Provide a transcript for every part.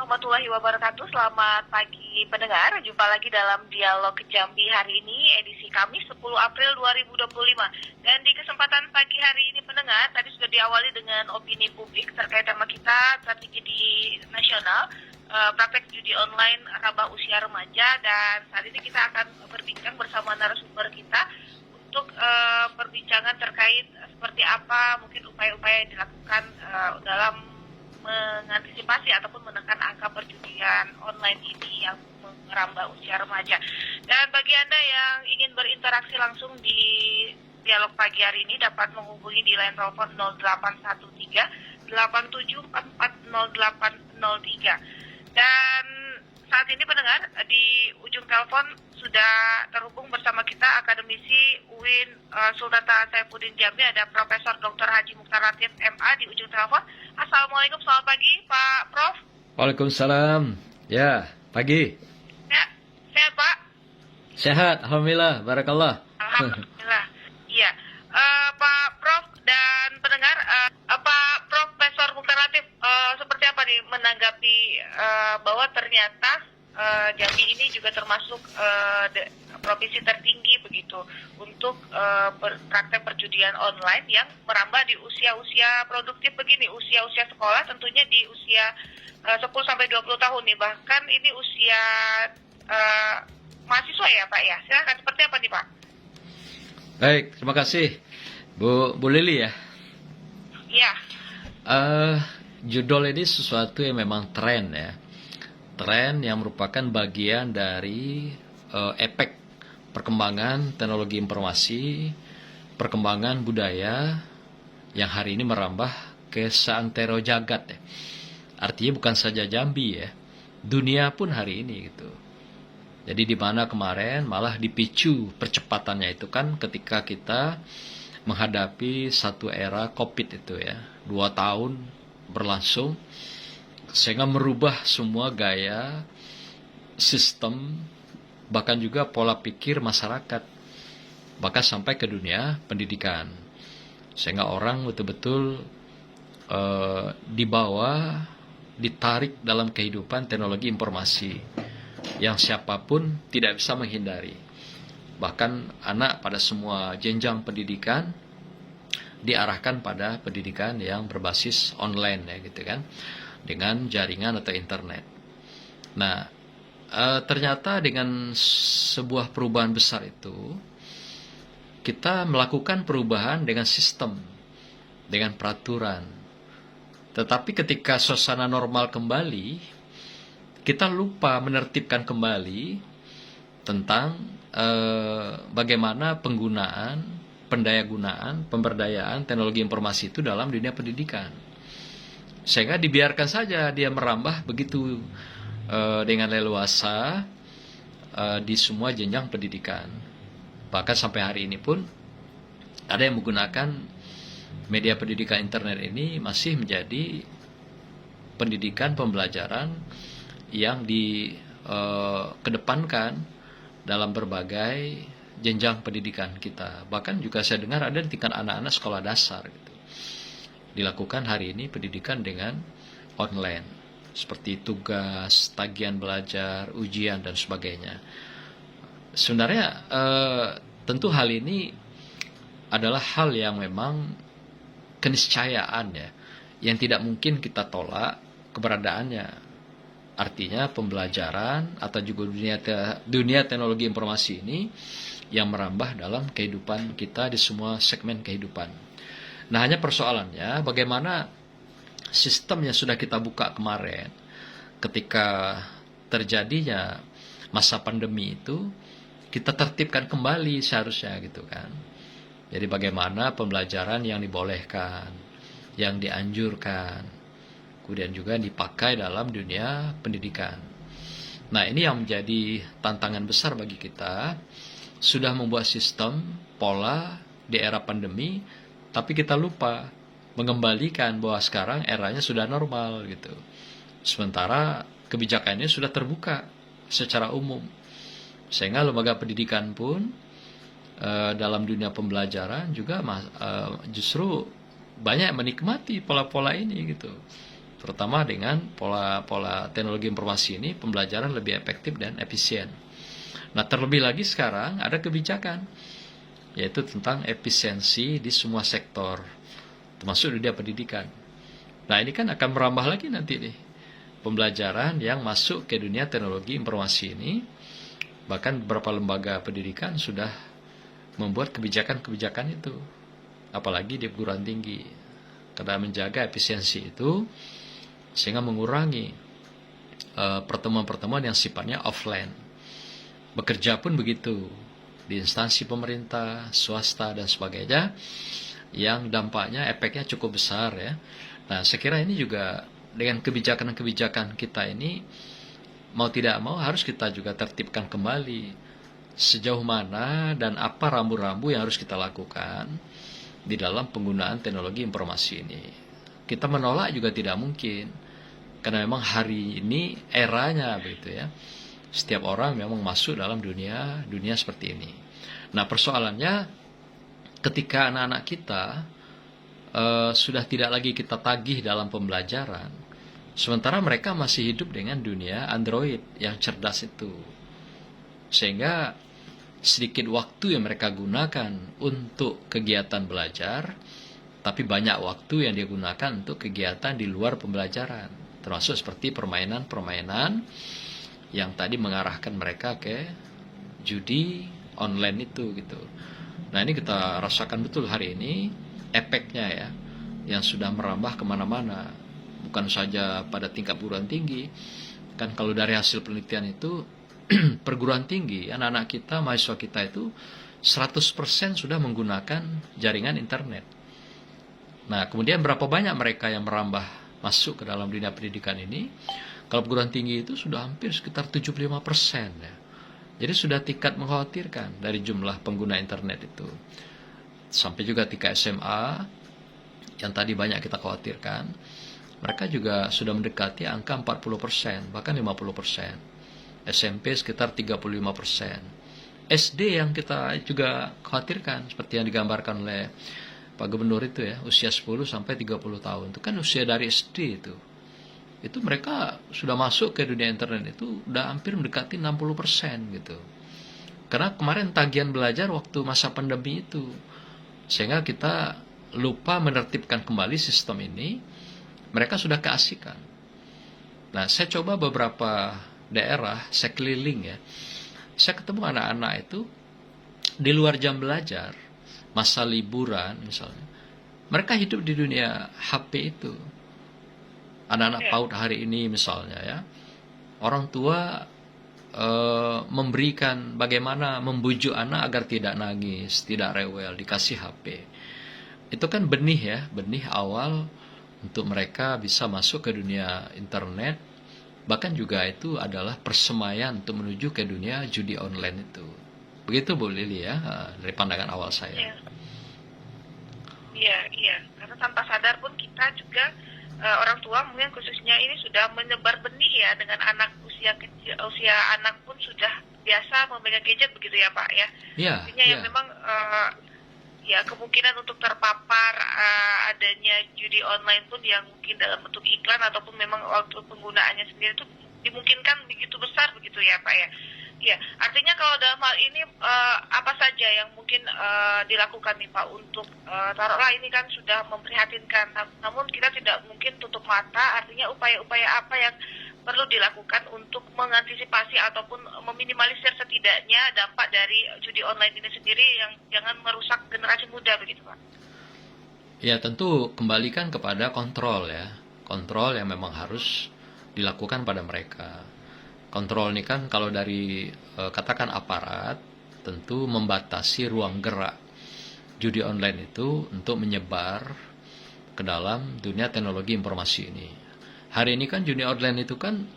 warahmatullahi wabarakatuh. Selamat pagi pendengar. Jumpa lagi dalam Dialog Jambi hari ini, edisi Kamis 10 April 2025. Dan di kesempatan pagi hari ini pendengar, tadi sudah diawali dengan opini publik terkait tema kita, strategi di nasional, praktek judi online raba usia remaja. Dan saat ini kita akan berbincang bersama narasumber kita untuk perbincangan terkait seperti apa mungkin upaya-upaya yang dilakukan dalam mengantisipasi ataupun menekan angka perjudian online ini yang merambah usia remaja. Dan bagi Anda yang ingin berinteraksi langsung di dialog pagi hari ini dapat menghubungi di line telepon 0813 87440803. Dan saat ini pendengar, di ujung telepon sudah terhubung bersama kita akademisi UIN Sultan Saifuddin Jambi, ada Profesor Dr. Haji Mukhtar Latif MA di ujung telepon. Assalamualaikum, selamat pagi Pak Prof. Waalaikumsalam. Ya, pagi. Ya, sehat Pak? Sehat, alhamdulillah, barakallah. Alhamdulillah. Iya, Pak Prof dan pendengar, Pak Profesor Mukhtar Latif, seperti apa nih menanggapi bahwa ternyata Jambi ini juga termasuk provinsi tertinggi begitu untuk praktek perjudian online yang merambah di usia-usia produktif begini, usia-usia sekolah, tentunya di usia 10-20 tahun nih, bahkan ini usia mahasiswa ya Pak ya. Silakan, seperti apa nih Pak? Baik, terima kasih Bu Lili ya. Iya. Judul ini sesuatu yang memang tren ya. Tren yang merupakan bagian dari efek perkembangan teknologi informasi, perkembangan budaya yang hari ini merambah ke seantero jagat ya. Artinya bukan saja Jambi ya, dunia pun hari ini gitu. Jadi di mana kemarin malah dipicu percepatannya itu kan ketika kita menghadapi satu era COVID itu ya, 2 tahun berlangsung sehingga merubah semua gaya, sistem, bahkan juga pola pikir masyarakat, bahkan sampai ke dunia pendidikan, sehingga orang betul-betul dibawa, ditarik dalam kehidupan teknologi informasi yang siapapun tidak bisa menghindari. Bahkan anak pada semua jenjang pendidikan diarahkan pada pendidikan yang berbasis online ya gitu kan, dengan jaringan atau internet. Nah, ternyata dengan sebuah perubahan besar itu, kita melakukan perubahan dengan sistem, dengan peraturan. Tetapi ketika suasana normal kembali, kita lupa menertibkan kembali tentang bagaimana penggunaan, pendayagunaan, pemberdayaan teknologi informasi itu dalam dunia pendidikan. Sehingga dibiarkan saja dia merambah begitu dengan leluasa di semua jenjang pendidikan. Bahkan sampai hari ini pun ada yang menggunakan media pendidikan internet ini masih menjadi pendidikan pembelajaran yang dikedepankan dalam berbagai jenjang pendidikan kita. Bahkan juga saya dengar ada di tingkat anak-anak sekolah dasar gitu. Dilakukan hari ini pendidikan dengan online, seperti tugas, tagihan belajar, ujian, dan sebagainya. Sebenarnya tentu hal ini adalah hal yang memang keniscayaan ya, yang tidak mungkin kita tolak keberadaannya. Artinya pembelajaran atau juga dunia teknologi informasi ini yang merambah dalam kehidupan kita di semua segmen kehidupan. Nah, hanya persoalannya bagaimana sistem yang sudah kita buka kemarin ketika terjadinya masa pandemi itu kita tertibkan kembali seharusnya gitu kan. Jadi bagaimana pembelajaran yang dibolehkan, yang dianjurkan, kemudian juga dipakai dalam dunia pendidikan. Nah, ini yang menjadi tantangan besar bagi kita, sudah membuat sistem, pola di era pandemi, tapi kita lupa mengembalikan bahwa sekarang eranya sudah normal gitu. Sementara kebijakannya sudah terbuka secara umum. Sehingga lembaga pendidikan pun dalam dunia pembelajaran juga justru banyak menikmati pola-pola ini gitu. terutama dengan pola teknologi informasi ini pembelajaran lebih efektif dan efisien. Nah, terlebih lagi sekarang ada kebijakan yaitu tentang efisiensi di semua sektor, termasuk dunia pendidikan. Nah, ini kan akan merambah lagi nanti nih pembelajaran yang masuk ke dunia teknologi informasi ini. Bahkan beberapa lembaga pendidikan sudah membuat kebijakan-kebijakan itu, apalagi di perguruan tinggi, karena menjaga efisiensi itu sehingga mengurangi pertemuan-pertemuan yang sifatnya offline. Bekerja pun begitu, di instansi pemerintah, swasta, dan sebagainya, yang dampaknya, efeknya cukup besar ya. Nah, saya kira ini juga dengan kebijakan-kebijakan kita ini, mau tidak mau harus kita juga tertibkan kembali sejauh mana dan apa rambu-rambu yang harus kita lakukan di dalam penggunaan teknologi informasi ini. Kita menolak juga tidak mungkin, karena memang hari ini eranya begitu ya. Setiap orang memang masuk dalam dunia seperti ini. Nah, persoalannya ketika anak-anak kita sudah tidak lagi kita tagih dalam pembelajaran, sementara mereka masih hidup dengan dunia Android yang cerdas itu. Sehingga sedikit waktu yang mereka gunakan untuk kegiatan belajar, tapi banyak waktu yang dia gunakan untuk kegiatan di luar pembelajaran. Termasuk seperti permainan-permainan yang tadi mengarahkan mereka ke judi online itu gitu. Nah, ini kita rasakan betul hari ini efeknya ya, yang sudah merambah kemana-mana. Bukan saja pada tingkat perguruan tinggi, kan kalau dari hasil penelitian itu perguruan tinggi, anak-anak kita, mahasiswa kita itu 100% sudah menggunakan jaringan internet. Nah, kemudian berapa banyak mereka yang merambah masuk ke dalam dunia pendidikan ini? Kalau perguruan tinggi itu sudah hampir sekitar 75% ya. Jadi sudah tingkat mengkhawatirkan dari jumlah pengguna internet itu. Sampai juga tingkat SMA yang tadi banyak kita khawatirkan, mereka juga sudah mendekati angka 40%, bahkan 50%. SMP sekitar 35%. SD yang kita juga khawatirkan, seperti yang digambarkan oleh Pak Gubernur itu ya, usia 10 sampai 30 tahun. Itu kan usia dari SD itu. Itu mereka sudah masuk ke dunia internet itu udah hampir mendekati 60% gitu. Karena kemarin tagihan belajar waktu masa pandemi itu. Sehingga kita lupa menertibkan kembali sistem ini. Mereka sudah keasikan. Nah, saya coba beberapa daerah, saya keliling ya. Saya ketemu anak-anak itu di luar jam belajar, masa liburan misalnya. Mereka hidup di dunia HP itu. Anak-anak PAUD hari ini misalnya ya. Orang tua memberikan bagaimana membujuk anak agar tidak nangis, tidak rewel, dikasih HP. Itu kan benih ya, benih awal untuk mereka bisa masuk ke dunia internet. Bahkan juga itu adalah persemaian untuk menuju ke dunia judi online itu. Begitu Bu Lili ya, dari pandangan awal saya. Iya. Karena tanpa sadar pun kita juga orang tua mungkin khususnya ini sudah menyebar benih ya, dengan anak usia kecil, usia anak pun sudah biasa memegang gadget begitu ya Pak ya. Artinya yang memang ya kemungkinan untuk terpapar adanya judi online pun yang mungkin dalam bentuk iklan ataupun memang waktu penggunaannya sendiri itu dimungkinkan begitu besar begitu ya Pak ya. Ya, artinya kalau dalam hal ini apa saja yang mungkin dilakukan nih Pak untuk taruhlah ini kan sudah memprihatinkan, namun kita tidak mungkin tutup mata, artinya upaya-upaya apa yang perlu dilakukan untuk mengantisipasi ataupun meminimalisir setidaknya dampak dari judi online ini sendiri yang jangan merusak generasi muda begitu Pak? Ya, tentu kembalikan kepada kontrol ya. Kontrol yang memang harus dilakukan pada mereka. Kontrol ini kan kalau dari katakan aparat, tentu membatasi ruang gerak judi online itu untuk menyebar ke dalam dunia teknologi informasi ini. Hari ini kan judi online itu kan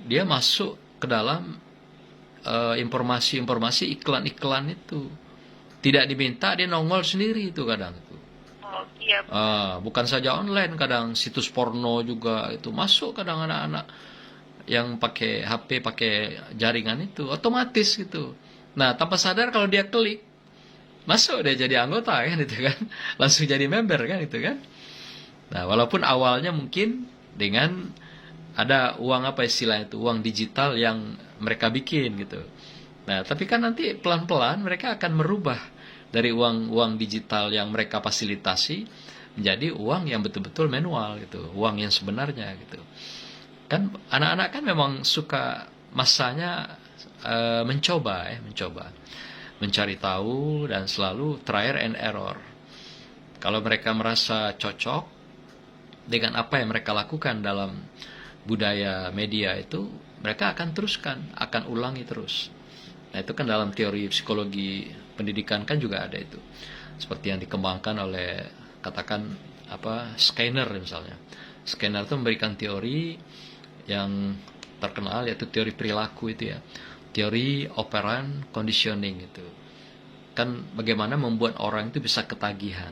dia masuk ke dalam informasi-informasi iklan-iklan itu. Tidak diminta, dia nongol sendiri itu kadang itu. Oh, iya. Bukan saja online, kadang situs porno juga itu masuk, kadang anak-anak yang pakai HP, pakai jaringan itu otomatis gitu. Nah, tanpa sadar kalau dia klik, masuk dia jadi anggota kan itu kan, langsung jadi member kan itu kan. Nah, walaupun awalnya mungkin dengan ada uang apa istilahnya itu, uang digital yang mereka bikin gitu. Nah, tapi kan nanti pelan-pelan mereka akan merubah dari uang digital yang mereka fasilitasi menjadi uang yang betul-betul manual gitu, uang yang sebenarnya gitu. Kan anak-anak kan memang suka masanya mencoba, mencari tahu dan selalu trial and error. Kalau mereka merasa cocok dengan apa yang mereka lakukan dalam budaya media itu, mereka akan teruskan, akan ulangi terus. Nah, itu kan dalam teori psikologi pendidikan kan juga ada itu. Seperti yang dikembangkan oleh katakan Skinner misalnya. Skinner itu memberikan teori yang terkenal yaitu teori perilaku itu ya. Teori operant conditioning itu. Kan bagaimana membuat orang itu bisa ketagihan.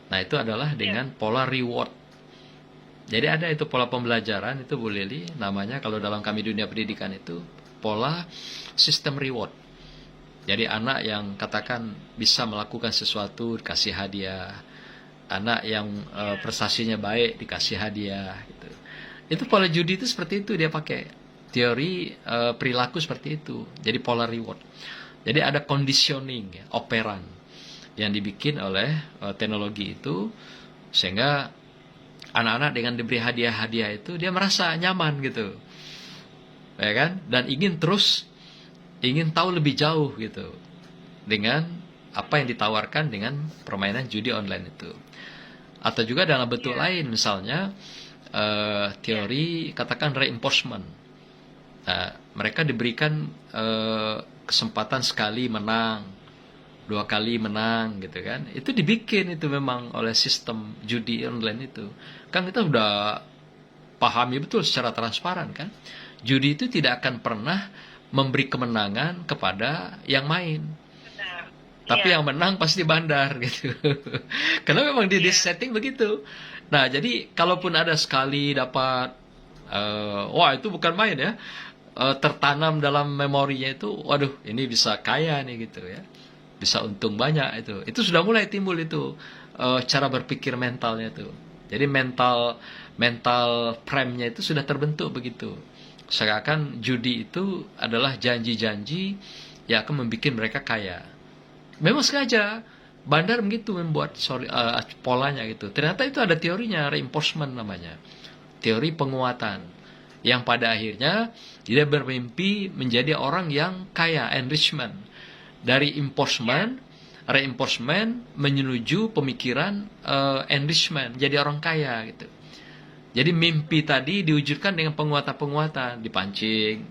Nah, itu adalah dengan pola reward. Jadi ada itu pola pembelajaran itu Bu Lili, namanya kalau dalam kami dunia pendidikan itu pola sistem reward. Jadi anak yang katakan bisa melakukan sesuatu dikasih hadiah, anak yang prestasinya baik dikasih hadiah gitu. Itu pola judi itu seperti itu dia pakai. Teori perilaku seperti itu. Jadi pola reward. Jadi ada conditioning ya, operan yang dibikin oleh teknologi itu sehingga anak-anak dengan diberi hadiah-hadiah itu dia merasa nyaman gitu. Ya kan? Dan ingin tahu lebih jauh gitu dengan apa yang ditawarkan dengan permainan judi online itu. Atau juga dalam bentuk lain misalnya teori katakan reinforcement. Nah, mereka diberikan kesempatan sekali menang, 2 kali menang gitu kan. Itu dibikin itu memang oleh sistem judi online itu. Kan kita udah pahami betul secara transparan kan. Judi itu tidak akan pernah memberi kemenangan kepada yang main. Benar. Tapi yang menang pasti bandar gitu. Karena memang di setting begitu. Nah, jadi kalaupun ada sekali dapat wah itu bukan main ya. Tertanam dalam memorinya itu, waduh ini bisa kaya nih gitu ya. Bisa untung banyak itu. Itu sudah mulai timbul itu cara berpikir mentalnya itu. Jadi mental prem-nya itu sudah terbentuk begitu. Seakan judi itu adalah janji-janji yang akan membuat mereka kaya. Memang sengaja bandar begitu membuat polanya gitu. Ternyata itu ada teorinya, reinforcement namanya. Teori penguatan. Yang pada akhirnya dia bermimpi menjadi orang yang kaya, enrichment. Dari reinforcement menuju pemikiran enrichment, jadi orang kaya gitu. Jadi mimpi tadi diwujudkan dengan penguatan-penguatan, dipancing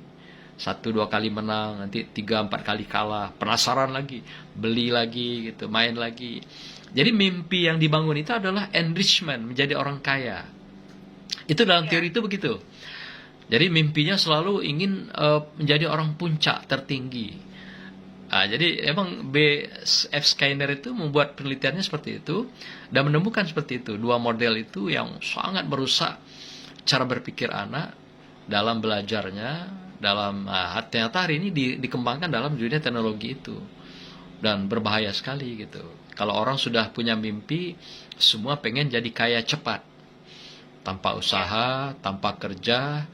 1-2 kali menang, nanti 3-4 kali kalah, penasaran lagi, beli lagi gitu, main lagi. Jadi mimpi yang dibangun itu adalah enrichment, menjadi orang kaya. Itu dalam teori itu begitu. Jadi mimpinya selalu ingin menjadi orang puncak tertinggi. Jadi emang B.F. Skinner itu membuat penelitiannya seperti itu dan menemukan seperti itu. 2 model itu yang sangat merusak cara berpikir anak dalam belajarnya, dalam ternyata hari ini dikembangkan dalam dunia teknologi itu. Dan berbahaya sekali gitu. Kalau orang sudah punya mimpi, semua pengen jadi kaya cepat. Tanpa usaha, tanpa kerja,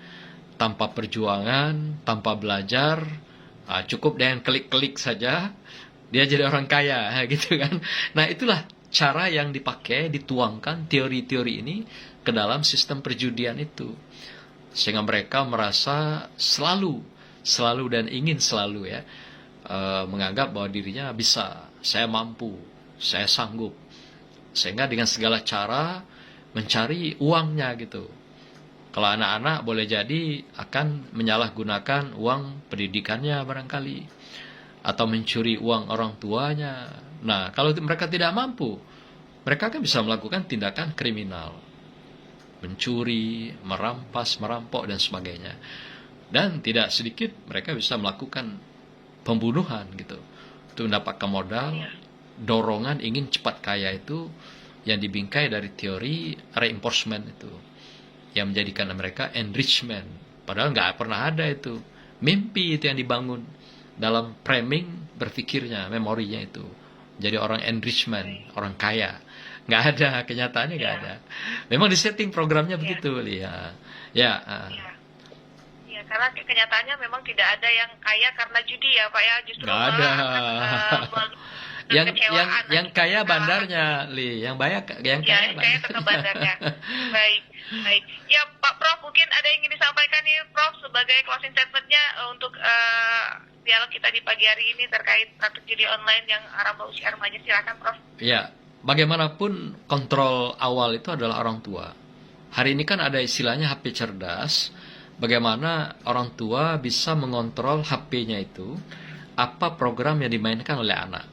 tanpa perjuangan, tanpa belajar, cukup dengan klik-klik saja, dia jadi orang kaya, gitu kan. Nah, itulah cara yang dipakai, dituangkan teori-teori ini ke dalam sistem perjudian itu. Sehingga mereka merasa selalu dan ingin selalu ya, menganggap bahwa dirinya bisa, saya mampu, saya sanggup. Sehingga dengan segala cara mencari uangnya gitu. Kalau anak-anak boleh jadi akan menyalahgunakan uang pendidikannya barangkali. Atau mencuri uang orang tuanya. Nah, kalau mereka tidak mampu, mereka kan bisa melakukan tindakan kriminal. Mencuri, merampas, merampok, dan sebagainya. Dan tidak sedikit mereka bisa melakukan pembunuhan gitu. Untuk mendapatkan modal, dorongan ingin cepat kaya itu yang dibingkai dari teori reinforcement itu. Yang menjadikan mereka enrichment. Padahal nggak pernah ada itu. Mimpi itu yang dibangun dalam framing berpikirnya, memorinya itu. Jadi orang enrichment, orang kaya. nggak ada, kenyataannya nggak Iya. ada. Memang di setting programnya Iya. begitu, Li. Ya, ya, Iya. Iya, karena kenyataannya memang tidak ada yang kaya karena judi ya Pak ya, justru nggak ada. malah akan melalui kekecewaan Yang kaya kekalahan. bandarnya, Li. Yang Ya, kaya yang kaya tetap bandarnya. Baik, baik. Ya Pak Prof, mungkin ada yang ingin disampaikan nih Prof sebagai closing statement-nya untuk dialog kita di pagi hari ini terkait praktik judi online yang arah usia remaja. Silakan Prof. Ya, bagaimanapun kontrol awal itu adalah orang tua. Hari ini kan ada istilahnya HP cerdas. Bagaimana orang tua bisa mengontrol HP-nya itu, apa program yang dimainkan oleh anak.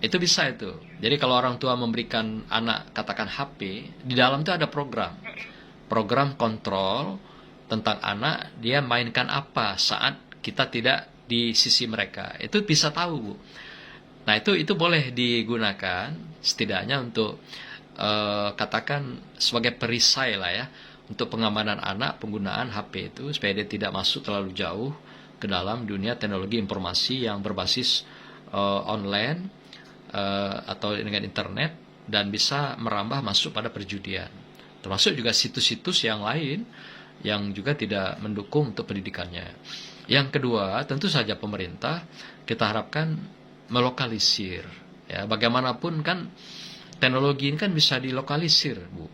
Itu bisa itu. Jadi kalau orang tua memberikan anak katakan HP, di dalam itu ada program. Program kontrol tentang anak, dia mainkan apa saat kita tidak di sisi mereka. Itu bisa tahu, Bu. Nah, itu boleh digunakan setidaknya untuk katakan sebagai perisai lah ya, untuk pengamanan anak penggunaan HP itu supaya dia tidak masuk terlalu jauh ke dalam dunia teknologi informasi yang berbasis online atau dengan internet dan bisa merambah masuk pada perjudian. Termasuk juga situs-situs yang lain yang juga tidak mendukung untuk pendidikannya. Yang kedua, tentu saja pemerintah kita harapkan melokalisir. Ya, bagaimanapun kan teknologi ini kan bisa dilokalisir, Bu.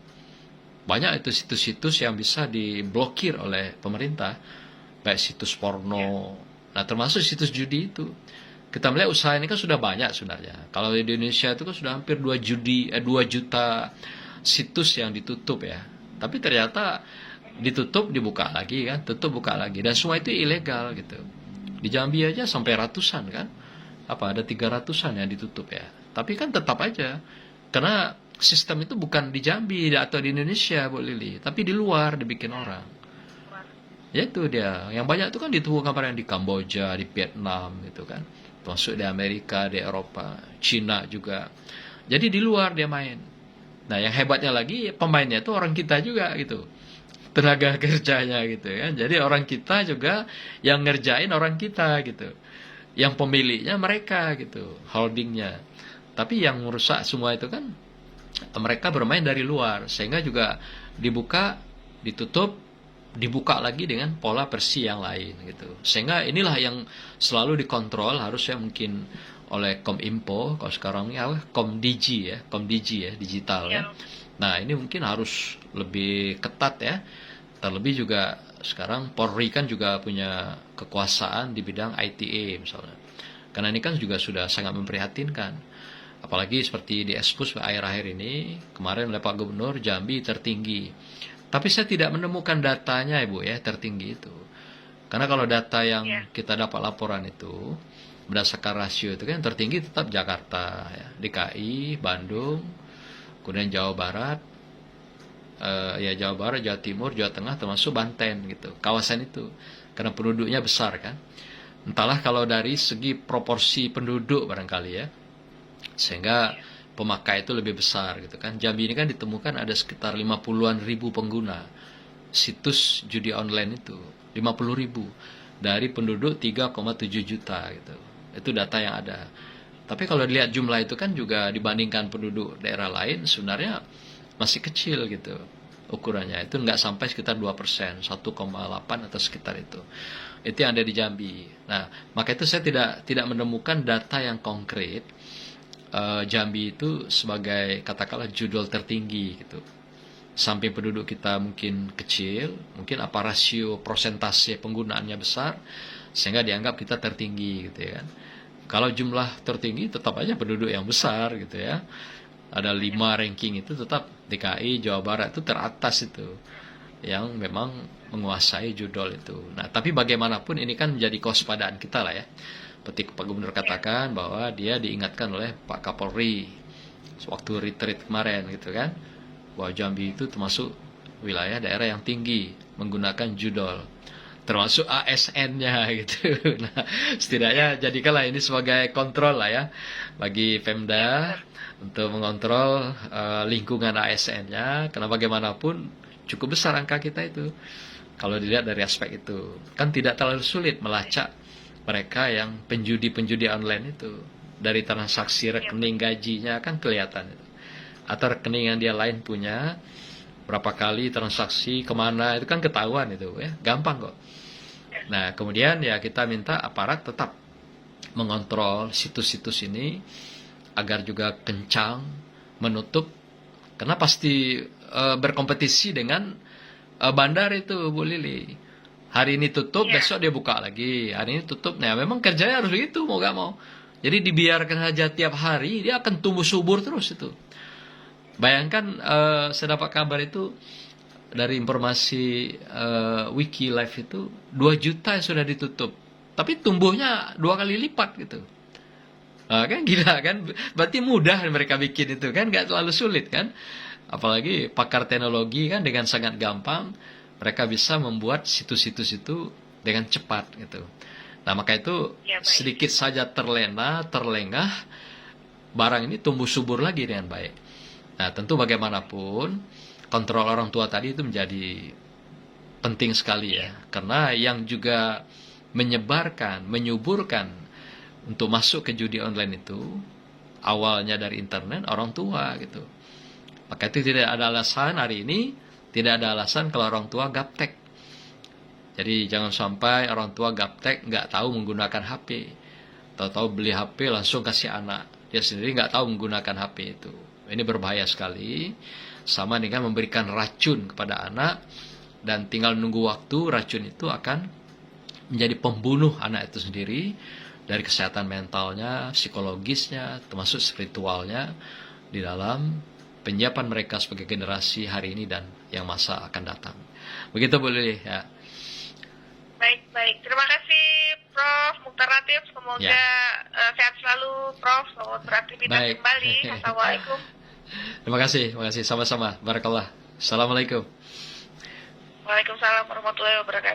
Banyak itu situs-situs yang bisa diblokir oleh pemerintah, baik situs porno. Nah, termasuk situs judi itu. Kita melihat usaha ini kan sudah banyak sebenarnya. Kalau di Indonesia itu kan sudah hampir 2 juta situs yang ditutup ya. Tapi ternyata ditutup dibuka lagi kan, tutup buka lagi, dan semua itu ilegal gitu. Di Jambi aja sampai ratusan kan. Apa ada 300-an yang ditutup ya. Tapi kan tetap aja karena sistem itu bukan di Jambi atau di Indonesia, Bu Lili, tapi di luar dibikin orang. Ya itu dia. Yang banyak itu kan ditemukan yang di Kamboja, di Vietnam gitu kan. Termasuk di Amerika, di Eropa, Cina juga. Jadi di luar dia main. Nah, yang hebatnya lagi pemainnya itu orang kita juga gitu. Tenaga kerjanya gitu kan. Jadi orang kita juga yang ngerjain orang kita gitu. Yang pemiliknya mereka gitu, holdingnya. Tapi yang merusak semua itu kan mereka bermain dari luar, sehingga juga dibuka, ditutup, dibuka lagi dengan pola versi yang lain gitu. Sehingga inilah yang selalu dikontrol harusnya mungkin oleh Kominfo, kalau sekarang ini Komdigi ya, digital ya. Nah, ini mungkin harus lebih ketat ya. Terlebih juga sekarang Polri kan juga punya kekuasaan di bidang ITE misalnya. Karena ini kan juga sudah sangat memprihatinkan. Apalagi seperti di ekspos akhir-akhir ini, kemarin oleh Pak Gubernur, Jambi tertinggi. Tapi saya tidak menemukan datanya, Ibu ya, tertinggi itu. Karena kalau data yang kita dapat laporan itu, berdasarkan rasio itu kan tertinggi tetap Jakarta, ya, DKI, Bandung, kemudian Jawa Barat, Jawa Barat, Jawa Timur, Jawa Tengah, termasuk Banten gitu, kawasan itu. Karena penduduknya besar kan. Entahlah kalau dari segi proporsi penduduk barangkali ya, sehingga pemakai itu lebih besar gitu kan. Jambi ini kan ditemukan ada sekitar 50-an ribu pengguna situs judi online itu, 50 ribu dari penduduk 3,7 juta gitu. Itu data yang ada. Tapi kalau dilihat jumlah itu kan juga dibandingkan penduduk daerah lain sebenarnya masih kecil gitu ukurannya. Itu nggak sampai sekitar 2%, 1,8 atau sekitar itu. Itu yang ada di Jambi. Nah, maka itu saya tidak menemukan data yang konkret Jambi itu sebagai katakanlah judul tertinggi gitu. Samping penduduk kita mungkin kecil, mungkin apa rasio persentase penggunaannya besar sehingga dianggap kita tertinggi gitu ya kan. Kalau jumlah tertinggi tetap aja penduduk yang besar gitu ya. Ada 5 ranking itu tetap DKI, Jawa Barat itu teratas itu yang memang menguasai judul itu. Nah, tapi bagaimanapun ini kan menjadi kewaspadaan kita lah ya. Seperti Pak Gubernur katakan bahwa dia diingatkan oleh Pak Kapolri waktu retreat kemarin gitu kan, bahwa Jambi itu termasuk wilayah daerah yang tinggi menggunakan judol, termasuk ASN-nya gitu. Nah, setidaknya jadikanlah ini sebagai kontrol lah ya bagi Pemda untuk mengontrol lingkungan ASN-nya, karena bagaimanapun cukup besar angka kita itu. Kalau dilihat dari aspek itu, kan tidak terlalu sulit melacak mereka yang penjudi online itu. Dari transaksi rekening gajinya kan kelihatan itu. atau rekening yang dia lain punya, berapa kali transaksi, kemana, itu kan ketahuan itu ya, gampang kok. Nah, kemudian ya kita minta aparat tetap mengontrol situs-situs ini agar juga kencang menutup, karena pasti berkompetisi dengan bandar itu, Bu Lili. Hari ini tutup, besok dia buka lagi. Hari ini tutup. Nah, memang kerjanya harus begitu, mau gak mau. Jadi dibiarkan saja tiap hari, dia akan tumbuh subur terus itu. Bayangkan, saya dapat kabar itu, dari informasi Wiki Life itu, 2 juta yang sudah ditutup. Tapi tumbuhnya 2 kali lipat gitu. Kan gila kan? Berarti mudah mereka bikin itu kan, gak terlalu sulit kan? Apalagi pakar teknologi kan dengan sangat gampang mereka bisa membuat situs-situs itu dengan cepat gitu. Nah, maka itu sedikit saja terlengah, barang ini tumbuh subur lagi dengan baik. Nah, tentu bagaimanapun kontrol orang tua tadi itu menjadi penting sekali ya. Karena yang juga menyebarkan, menyuburkan untuk masuk ke judi online itu awalnya dari internet, orang tua gitu. Maka itu tidak ada alasan hari ini, tidak ada alasan kalau orang tua gaptek. Jadi jangan sampai orang tua gaptek, nggak tahu menggunakan HP. Tahu-tahu beli HP langsung kasih anak. Dia sendiri nggak tahu menggunakan HP itu. Ini berbahaya sekali. Sama dengan memberikan racun kepada anak. Dan tinggal nunggu waktu, racun itu akan menjadi pembunuh anak itu sendiri. Dari kesehatan mentalnya, psikologisnya, termasuk spiritualnya. Di dalam penyiapan mereka sebagai generasi hari ini dan yang masa akan datang. Begitu Bu Lili ya. Baik. Terima kasih Prof. Mukhtar Latif. Semoga sehat selalu Prof. Selamat beraktivitas kembali. Assalamualaikum. Terima kasih. Sama-sama. Barakallah. Assalamualaikum. Waalaikumsalam warahmatullahi wabarakatuh.